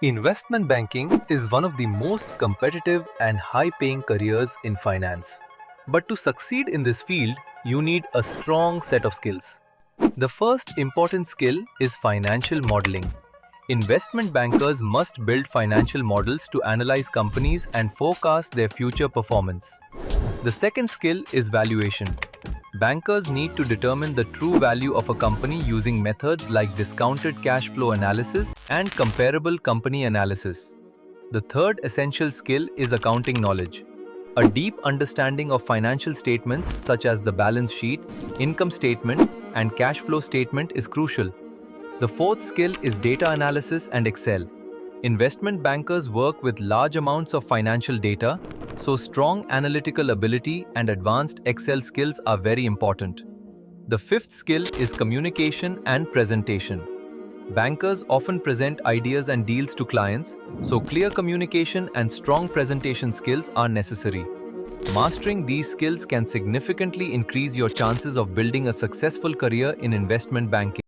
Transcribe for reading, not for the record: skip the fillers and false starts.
Investment banking is one of the most competitive and high-paying careers in finance. But to succeed in this field, you need a strong set of skills. The first important skill is financial modeling. Investment bankers must build financial models to analyze companies and forecast their future performance. The second skill is valuation. Bankers need to determine the true value of a company using methods like discounted cash flow analysis and comparable company analysis. The third essential skill is accounting knowledge. A deep understanding of financial statements such as the balance sheet, income statement, and cash flow statement is crucial. The fourth skill is data analysis and Excel. Investment bankers work with large amounts of financial data, so strong analytical ability and advanced Excel skills are very important. The fifth skill is communication and presentation. Bankers often present ideas and deals to clients, so clear communication and strong presentation skills are necessary. Mastering these skills can significantly increase your chances of building a successful career in investment banking.